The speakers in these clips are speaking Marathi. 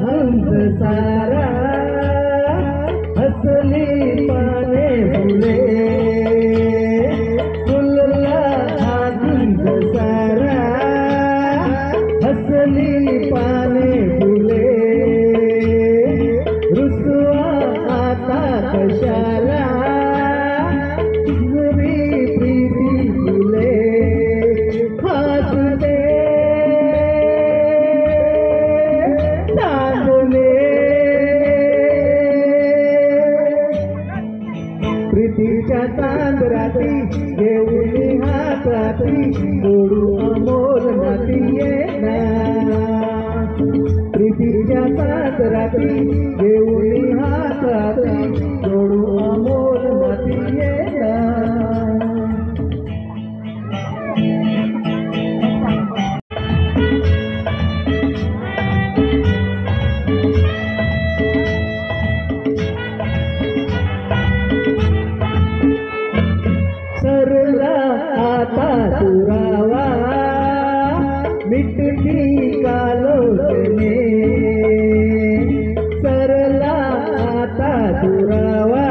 धुंद सारा हसली पाने फुले फुलला हा धुंद सारा हसली पाने फुले रुसवा आता कशाला तुझी प्रीती फुले हासू दे प्रीतीच्या चांद राती घेऊन हाताती जोडू अमोल नाती येना प्रीतीच्या चांद राती घेऊन हाताती जोडू अमोल नाती येना सरला आता दुरावा मिटली कालोटने सरला आता दुरावा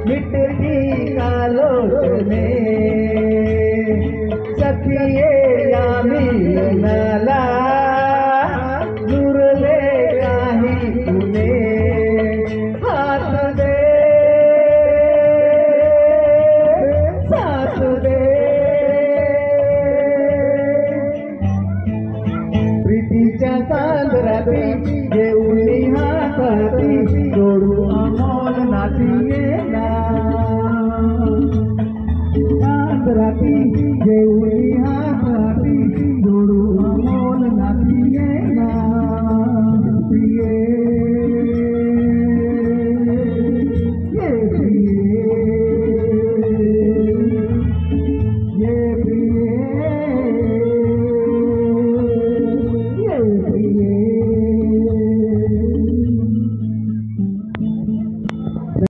मिटली कालोटने सखिये या मिलनाला जुरले काही तुने हात दे प्रीतीच्या चांद राती घेऊन हाताती जोडू अमोल नाती येना चांद राती घेऊन